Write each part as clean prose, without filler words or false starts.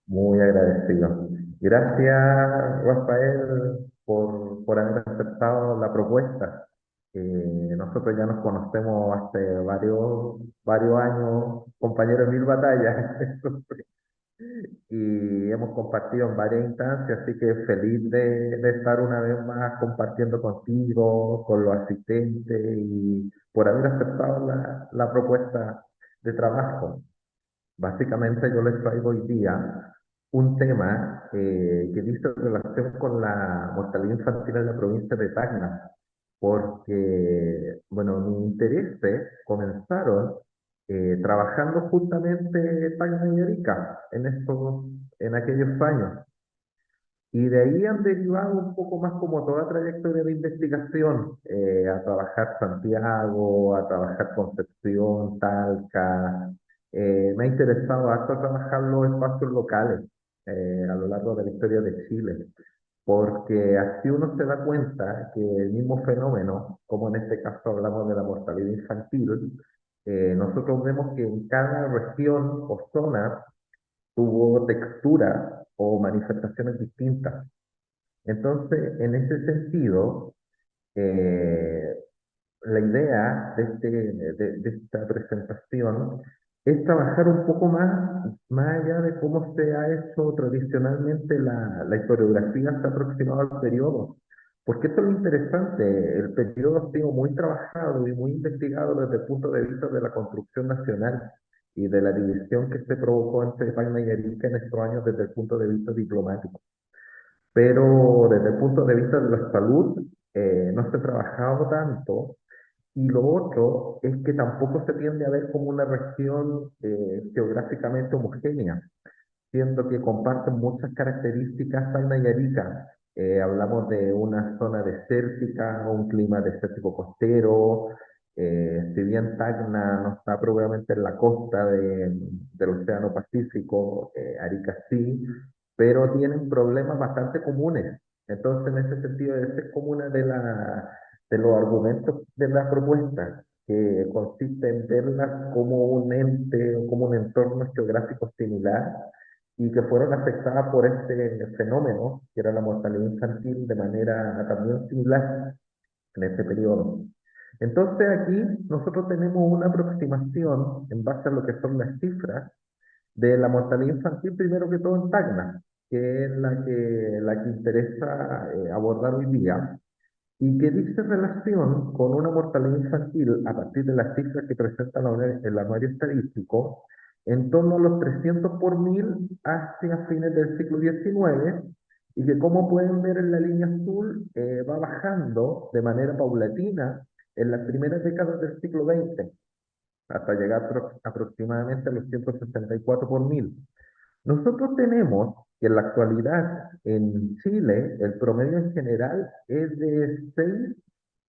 Muy agradecido. Gracias, Rafael, por haber aceptado la propuesta. Nosotros ya nos conocemos hace varios años, compañeros en mil batallas, y hemos compartido en varias instancias, así que feliz de estar una vez más compartiendo contigo, con los asistentes y por haber aceptado la propuesta de trabajo. Básicamente yo les traigo hoy día un tema que dice relación con la mortalidad infantil en la provincia de Tacna, porque, bueno, mis intereses comenzaron trabajando justamente Tacna y Arica en aquellos años. Y de ahí han derivado un poco más como toda trayectoria de investigación, a trabajar Santiago, a trabajar Concepción, Talca. Me ha interesado harto trabajar los espacios locales a lo largo de la historia de Chile, porque así uno se da cuenta que el mismo fenómeno, como en este caso hablamos de la mortalidad infantil, nosotros vemos que en cada región o zona tuvo textura o manifestaciones distintas. Entonces, en ese sentido, eh, la idea de esta presentación es trabajar un poco más allá de cómo se ha hecho tradicionalmente la historiografía hasta aproximado al periodo. Porque esto es lo interesante, el periodo ha sido muy trabajado y muy investigado desde el punto de vista de la construcción nacional y de la división que se provocó entre España y Arica en estos años desde el punto de vista diplomático. Pero desde el punto de vista de la salud, no se ha trabajado tanto. Y lo otro es que tampoco se tiende a ver como una región geográficamente homogénea, siendo que comparten muchas características Tacna y Arica. Hablamos de una zona desértica, un clima desértico costero. Si bien Tacna no está propiamente en la costa del Océano Pacífico, Arica sí, pero tienen problemas bastante comunes. Entonces, en ese sentido, ese es como una de los argumentos de la propuesta, que consiste en verlas como un ente o como un entorno geográfico similar y que fueron afectadas por este fenómeno, que era la mortalidad infantil, de manera también similar en este periodo. Entonces aquí nosotros tenemos una aproximación en base a lo que son las cifras de la mortalidad infantil, primero que todo en Tacna, que es la que interesa abordar hoy día, y que dice relación con una mortalidad infantil a partir de las cifras que presenta el anuario estadístico, en torno a los 300 por mil hacia fines del siglo XIX, y que como pueden ver en la línea azul, va bajando de manera paulatina en las primeras décadas del siglo XX, hasta llegar aproximadamente a los 164 por mil. Nosotros tenemos que en la actualidad en Chile el promedio en general es de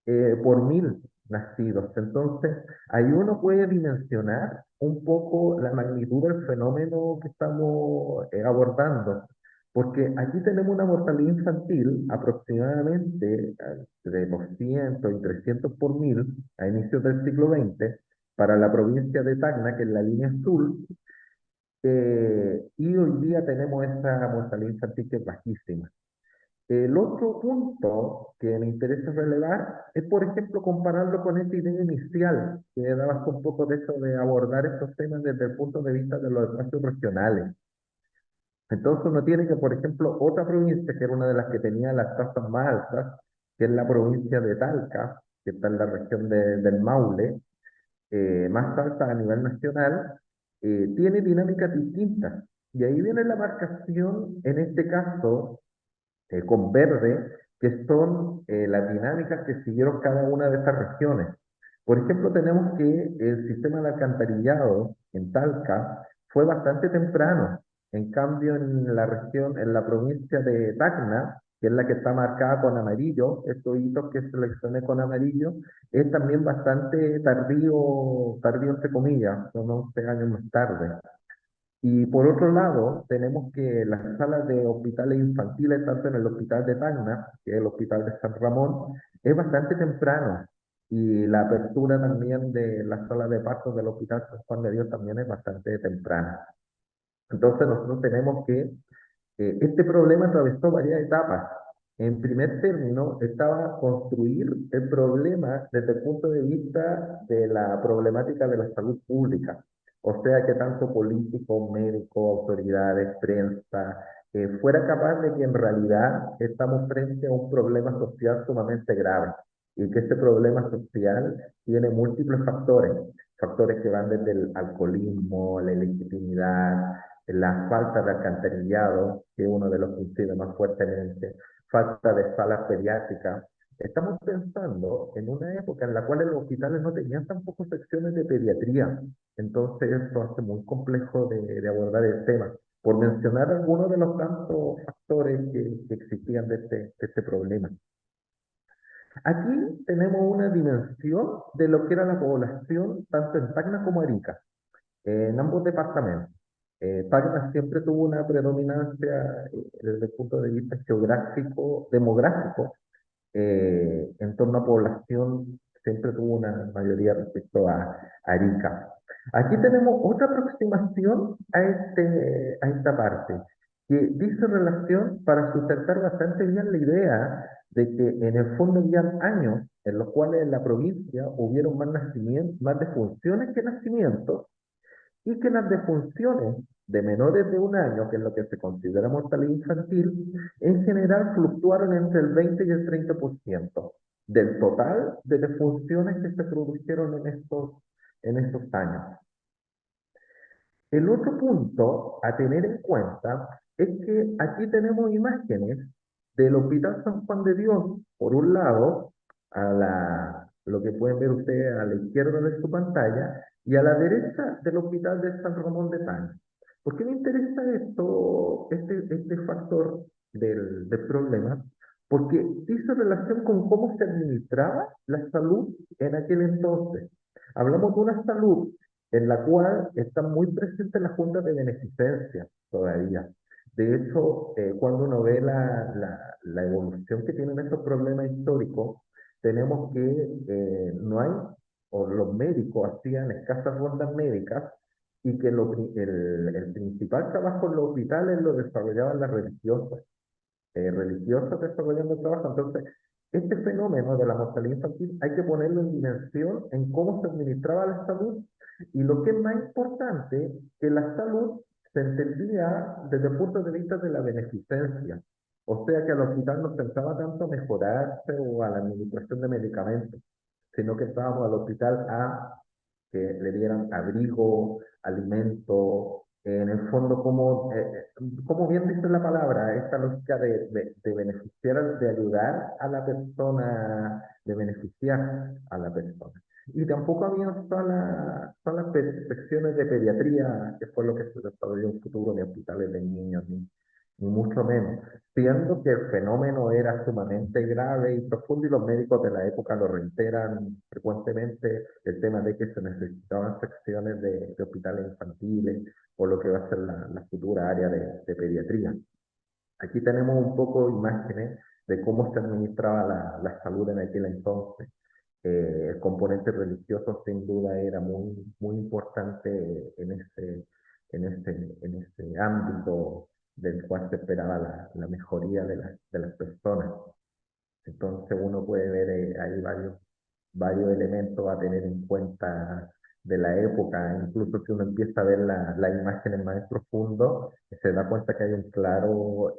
6 por mil nacidos. Entonces, ahí uno puede dimensionar un poco la magnitud del fenómeno que estamos abordando. Porque aquí tenemos una mortalidad infantil aproximadamente de 200 y 300 por mil a inicios del siglo XX para la provincia de Tacna, que es la línea azul, y hoy día tenemos esa mortalidad infantil que es bajísima. El otro punto que me interesa relevar es, por ejemplo, compararlo con esta idea inicial, que dabas un poco de eso de abordar estos temas desde el punto de vista de los espacios regionales. Entonces uno tiene que, por ejemplo, otra provincia que era una de las que tenía las tasas más altas, que es la provincia de Talca, que está en la región del Maule, más alta a nivel nacional, tiene dinámicas distintas. Y ahí viene la marcación, en este caso, con verde, que son las dinámicas que siguieron cada una de estas regiones. Por ejemplo, tenemos que el sistema de alcantarillado en Talca fue bastante temprano. En cambio, en la región, en la provincia de Tacna, que es la que está marcada con amarillo, estos hitos que seleccioné con amarillo, es también bastante tardío, tardío entre comillas, son 11 años más tarde. Y por otro lado, tenemos que las salas de hospitales infantiles, tanto en el hospital de Tacna, que es el hospital de San Ramón, es bastante temprano. Y la apertura también de la sala de partos del hospital San Juan de Dios también es bastante temprana. Entonces nosotros tenemos que este problema atravesó varias etapas. En primer término, estaba construir el problema desde el punto de vista de la problemática de la salud pública. O sea, que tanto políticos, médicos, autoridades, prensa, fuera capaz de que en realidad estamos frente a un problema social sumamente grave y que este problema social tiene múltiples factores, factores que van desde el alcoholismo, la ilegitimidad, la falta de alcantarillado, que es uno de los que incide más fuertemente, falta de salas pediátricas. Estamos pensando en una época en la cual los hospitales no tenían tampoco secciones de pediatría, entonces eso hace muy complejo de abordar el tema. Por mencionar algunos de los tantos factores que existían de este problema. Aquí tenemos una dimensión de lo que era la población, tanto en Tacna como Arica en ambos departamentos. Tacna siempre tuvo una predominancia desde el punto de vista geográfico, demográfico, en torno a población, siempre tuvo una mayoría respecto a Arica. Aquí tenemos otra aproximación a esta parte, que dice relación para sustentar bastante bien la idea de que en el fondo habían años en los cuales en la provincia hubieron más nacimientos, más defunciones que nacimientos, y que las defunciones de menores de un año, que es lo que se considera mortalidad infantil, en general fluctuaron entre el 20 y el 30% del total de defunciones que se produjeron en estos años. El otro punto a tener en cuenta es que aquí tenemos imágenes del Hospital San Juan de Dios, por un lado, lo que pueden ver ustedes a la izquierda de su pantalla, y a la derecha del Hospital de San Ramón de Taña. ¿Por qué me interesa este factor del problema? Porque hizo relación con cómo se administraba la salud en aquel entonces. Hablamos de una salud en la cual está muy presente la Junta de Beneficencia todavía. De hecho, cuando uno ve la evolución que tienen estos problemas históricos, tenemos que no hay, o los médicos hacían escasas rondas médicas y que el principal trabajo en los hospitales lo desarrollaban las religiosas, religiosas desarrollando el trabajo. Entonces, este fenómeno de la mortalidad infantil hay que ponerlo en dimensión en cómo se administraba la salud y lo que es más importante, que la salud se entendía desde el punto de vista de la beneficencia. O sea que el hospital no pensaba tanto a mejorarse o a la administración de medicamentos, sino que estábamos al hospital a que le dieran abrigo, alimento, en el fondo, como bien dice la palabra, esta lógica de beneficiar, de ayudar a la persona, de beneficiar a la persona. Y tampoco había todas las secciones de pediatría, que fue lo que se desarrolló en futuro de hospitales de niños, ni mucho menos, siendo que el fenómeno era sumamente grave y profundo y los médicos de la época lo reiteran frecuentemente, el tema de que se necesitaban secciones de hospitales infantiles o lo que va a ser la futura área de pediatría. Aquí tenemos un poco imágenes de cómo se administraba la salud en aquel entonces. El componente religioso sin duda era muy importante en ese ámbito del cual se esperaba la mejoría de las personas. Entonces uno puede ver ahí varios elementos a tener en cuenta de la época, incluso si uno empieza a ver las imágenes más en profundo, se da cuenta que hay un claro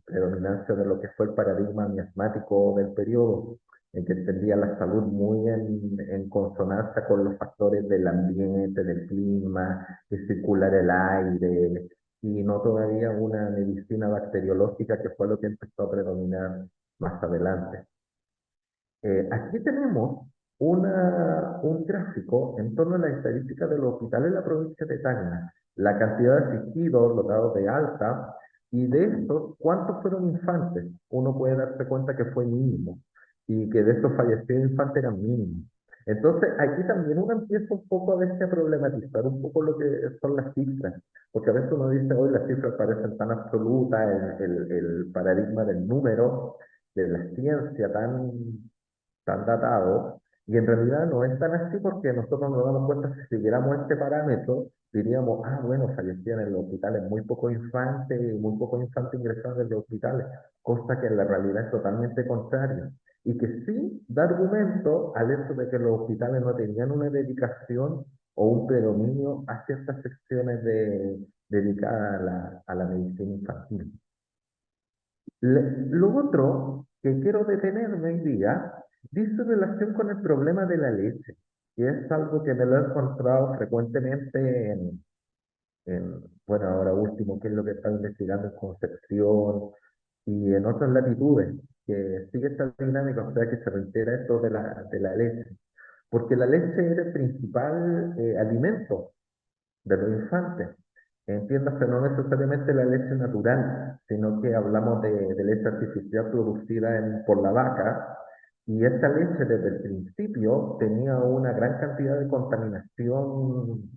predominancia de lo que fue el paradigma miasmático del periodo, en que entendía la salud muy en consonancia con los factores del ambiente, del clima, que circular el aire, y no todavía una medicina bacteriológica que fue lo que empezó a predominar más adelante. Aquí tenemos un gráfico en torno a la estadística de los hospitales en la provincia de Tacna, la cantidad de asistidos, los dados de alta, y de estos, ¿cuántos fueron infantes? Uno puede darse cuenta que fue mínimo, y que de estos fallecidos infantes eran mínimos. Entonces, aquí también uno empieza un poco a veces a problematizar un poco lo que son las cifras, porque a veces uno dice, hoy las cifras parecen tan absolutas, el paradigma del número, de la ciencia tan datado, Y en realidad no es tan así porque nosotros nos damos cuenta si siguiéramos este parámetro, diríamos, ah, bueno, fallecían en los hospitales muy pocos infantes ingresados en los hospitales, cosa que en la realidad es totalmente contrario. Y que sí da argumento al hecho de que los hospitales no tenían una dedicación o un predominio a ciertas secciones dedicadas a la medicina infantil. Lo otro que quiero detenerme hoy día dice relación con el problema de la leche, que es algo que me lo he encontrado frecuentemente bueno, ahora último, que es lo que está investigando en Concepción y en otras latitudes, que sigue esta dinámica, o sea, que se reitera esto de la leche, porque la leche es el principal alimento de los infantes. Entiéndase, no necesariamente la leche natural, sino que hablamos de leche artificial producida por la vaca, y esta leche desde el principio tenía una gran cantidad de contaminación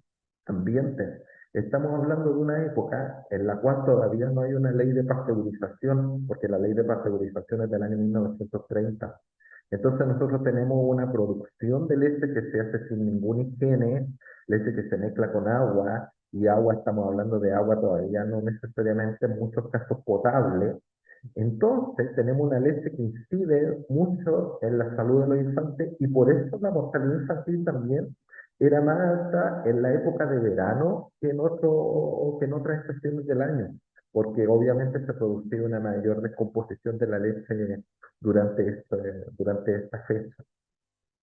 ambiente. Estamos hablando de una época en la cual todavía no hay una ley de pasteurización, porque la ley de pasteurización es del año 1930. Entonces nosotros tenemos una producción de leche que se hace sin ninguna higiene, leche que se mezcla con agua, y agua, estamos hablando de agua todavía no necesariamente en muchos casos potable. Entonces tenemos una leche que incide mucho en la salud de los infantes y por eso la mortalidad infantil también era más alta en la época de verano que en otras estaciones del año, porque obviamente se producía una mayor descomposición de la leche durante esta fecha.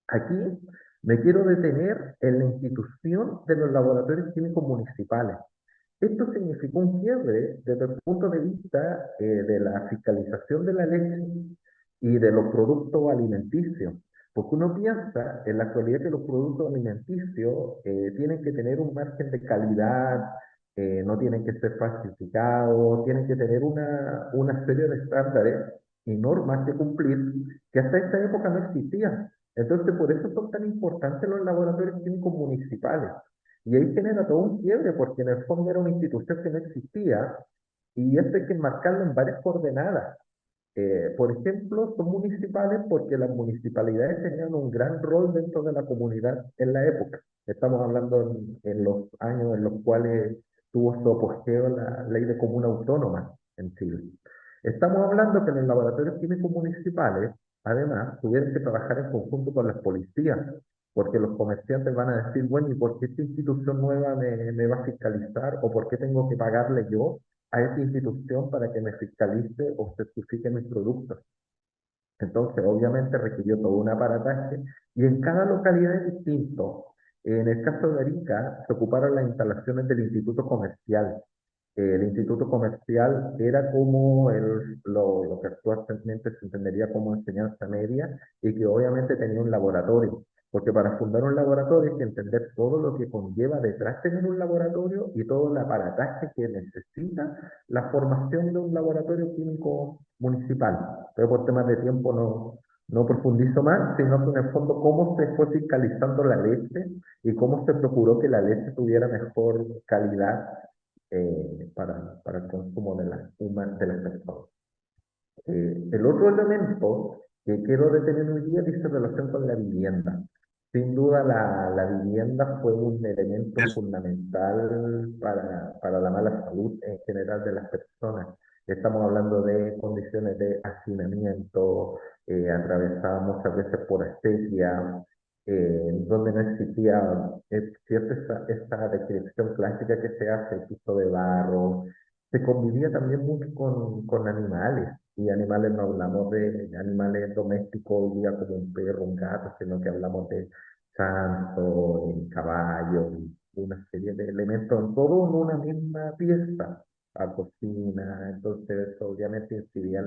Aquí me quiero detener en la institución de los laboratorios químicos municipales. Esto significó un quiebre desde el punto de vista de la fiscalización de la leche y de los productos alimenticios, porque uno piensa en la actualidad que los productos alimenticios tienen que tener un margen de calidad, no tienen que ser falsificados, tienen que tener una serie de estándares y normas que cumplir que hasta esta época no existían. Entonces, por eso son tan importantes los laboratorios químicos municipales. Y ahí genera todo un quiebre, porque en el fondo era una institución que no existía, y esto hay que enmarcarlo en varias coordenadas. Por ejemplo, son municipales porque las municipalidades tenían un gran rol dentro de la comunidad en la época. Estamos hablando en los años en los cuales tuvo su apogeo la ley de comuna autónoma en Chile. Estamos hablando que los laboratorios químicos municipales, además, tuvieron que trabajar en conjunto con las policías, porque los comerciantes van a decir, bueno, ¿y por qué esta institución nueva me va a fiscalizar? ¿O por qué tengo que pagarle yo a esa institución para que me fiscalice o certifique mis productos? Entonces, obviamente requirió todo un aparataje y en cada localidad es distinto. En el caso de Arica, se ocuparon las instalaciones del Instituto Comercial. El Instituto Comercial era como lo que actualmente se entendería como enseñanza media y que obviamente tenía un laboratorio, porque para fundar un laboratorio hay que entender todo lo que conlleva detrás de tener un laboratorio y todo el aparataje que necesita la formación de un laboratorio químico municipal. Pero por temas de tiempo no profundizo más, sino que en el fondo cómo se fue fiscalizando la leche y cómo se procuró que la leche tuviera mejor calidad para el consumo de las personas. El otro elemento que quiero detener hoy día dice relación con la vivienda. Sin duda, la vivienda fue un elemento fundamental para la mala salud en general de las personas. Estamos hablando de condiciones de hacinamiento, atravesadas muchas veces por asfixia, donde no existía, es cierto, esta descripción clásica que se hace, el piso de barro. Se convivía también mucho con animales, y animales no hablamos de animales domésticos hoy día como un perro, un gato, sino que hablamos de chanzo, caballo, y una serie de elementos, todo en una misma pieza, a cocina. Entonces eso obviamente incidía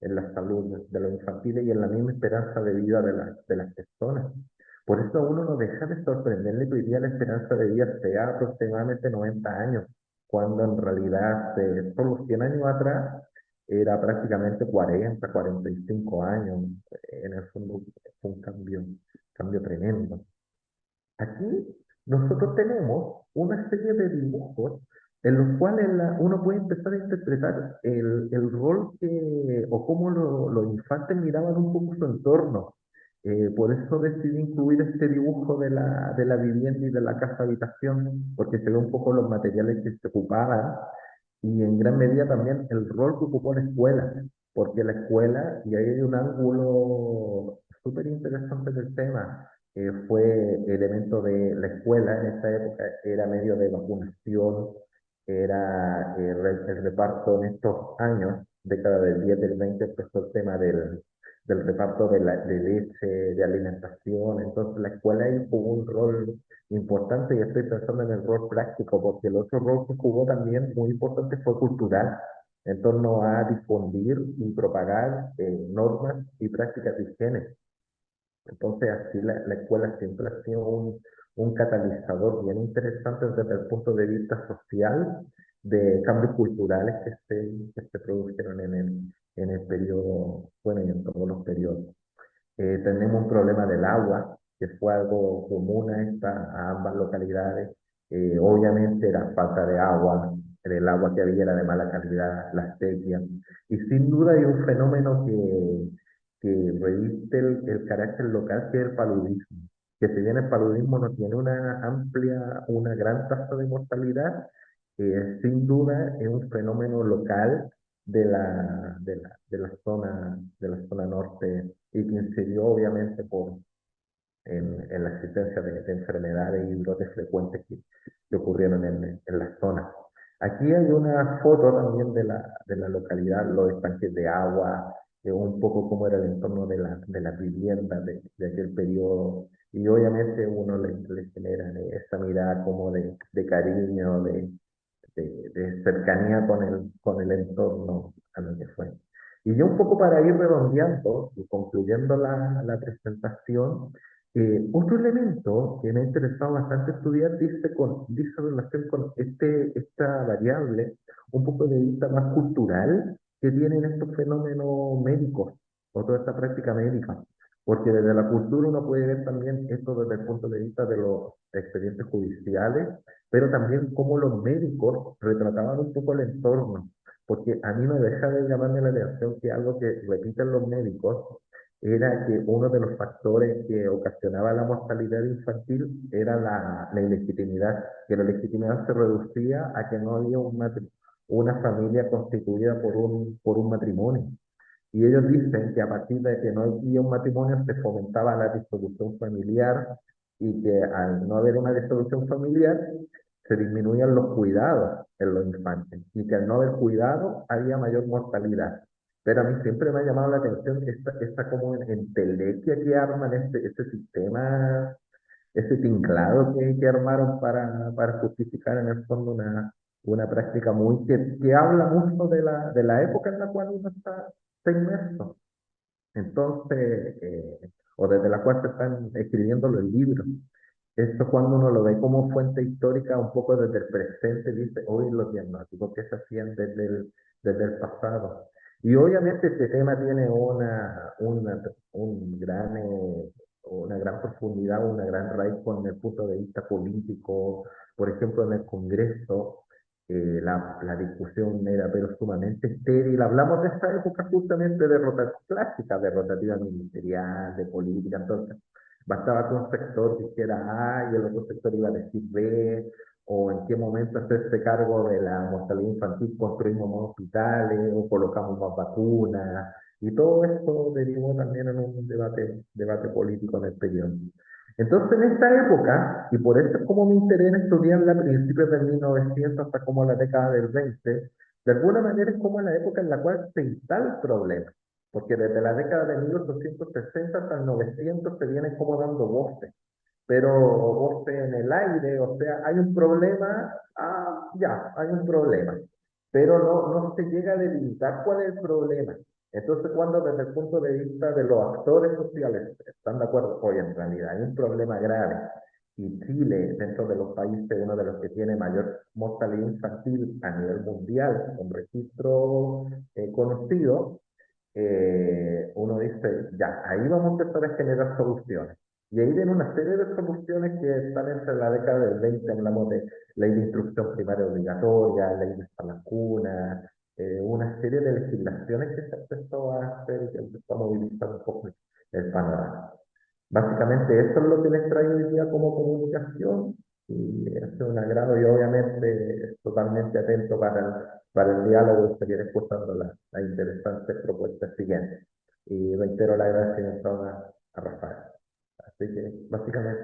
en la salud de los infantiles y en la misma esperanza de vida de las personas. Por eso a uno no deja de sorprenderle que hoy día la esperanza de vida sea aproximadamente 90 años, cuando en realidad solo 100 años atrás era prácticamente 45 años. En el fondo fue un cambio tremendo. Aquí nosotros tenemos una serie de dibujos en los cuales uno puede empezar a interpretar el rol o cómo los infantes miraban un poco su entorno. Por eso decidí incluir este dibujo de la vivienda y de la casa habitación, porque se ve un poco los materiales que se ocupaban y en gran medida también el rol que ocupó la escuela, porque la escuela, y ahí hay un ángulo súper interesante del tema, fue elemento de la escuela en esta época, era medio de vacunación, era el reparto en estos años, década del 10 del 20 empezó el tema del reparto de leche, de alimentación, entonces la escuela ahí jugó un rol importante y estoy pensando en el rol práctico, porque el otro rol que jugó también muy importante fue cultural, en torno a difundir y propagar normas y prácticas de higiene. Entonces, así la escuela siempre ha sido un catalizador bien interesante desde el punto de vista social de cambios culturales que se produjeron en el periodo, bueno, y en todos los periodos. Tenemos un problema del agua, que fue algo común a ambas localidades. Obviamente era falta de agua, el agua que había era de mala calidad, la sequía. Y sin duda hay un fenómeno que reviste el carácter local, que es el paludismo. Que si bien el paludismo no tiene una amplia, una gran tasa de mortalidad, sin duda es un fenómeno local de la zona norte y que incidió obviamente en la existencia de enfermedades y brotes frecuentes que ocurrieron en la zona. Aquí hay una foto también de la localidad, los estanques de agua, un poco cómo era el entorno de la vivienda de aquel periodo. Y obviamente uno le genera esa mirada como de cariño, de cercanía con el entorno a lo que fue. Y yo un poco para ir redondeando y concluyendo la presentación, otro elemento que me ha interesado bastante estudiar dice relación con esta variable, un poco de vista más cultural que tienen estos fenómenos médicos o toda esta práctica médica. Porque desde la cultura uno puede ver también esto desde el punto de vista de los expedientes judiciales, pero también cómo los médicos retrataban un poco el entorno, porque a mí no deja de llamarme la atención que algo que repiten los médicos era que uno de los factores que ocasionaba la mortalidad infantil era la ilegitimidad, que la legitimidad se reducía a que no había una familia constituida por un matrimonio. Y ellos dicen que a partir de que no había un matrimonio se fomentaba la disolución familiar y que al no haber una disolución familiar se disminuían los cuidados en los infantes y que al no haber cuidado había mayor mortalidad. Pero a mí siempre me ha llamado la atención esta como entelequia que arman este sistema, ese tinglado que armaron para justificar en el fondo una práctica que habla mucho de la época en la cual uno está inmerso. Entonces, o desde la cual se están escribiendo los libros. Esto cuando uno lo ve como fuente histórica, un poco desde el presente, dice, hoy los diagnósticos que se hacían desde el pasado. Y obviamente este tema tiene una gran profundidad, una gran raíz con el punto de vista político. Por ejemplo, en el Congreso, la discusión era pero sumamente estéril. Hablamos de esta época justamente de clásica, de rotativa ministerial, de política. Entonces, bastaba que un sector dijera A y el otro sector iba a decir B, o en qué momento hacerse cargo de la mortalidad infantil, construimos más hospitales o colocamos más vacunas. Y todo esto derivó también en un debate político en el periodo. Entonces, en esta época, y por eso es como mi interés en estudiarla a principios del 1900 hasta como la década del 20, de alguna manera es como la época en la cual se instala el problema, porque desde la década de 1860 hasta el 900 se vienen como dando voces, pero voces en el aire, o sea, hay un problema, ya, hay un problema, pero no se llega a delimitar cuál es el problema. Entonces, cuando desde el punto de vista de los actores sociales están de acuerdo, oye, en realidad hay un problema grave, y Chile, dentro de los países, uno de los que tiene mayor mortalidad infantil a nivel mundial, con registro conocido, uno dice, ya, ahí vamos a empezar a generar soluciones. Y ahí viene una serie de soluciones que están entre la década del 20, hablamos de ley de instrucción primaria obligatoria, ley de vacunas, una serie de legislaciones que se empezó a hacer y que empezó a movilizar un poco el panorama. Básicamente eso es lo que les traigo hoy día como comunicación y es un agrado y obviamente totalmente atento para el diálogo y seguir escuchando las interesantes propuestas siguientes. Y reitero el agradecimiento a Rafael. Así que básicamente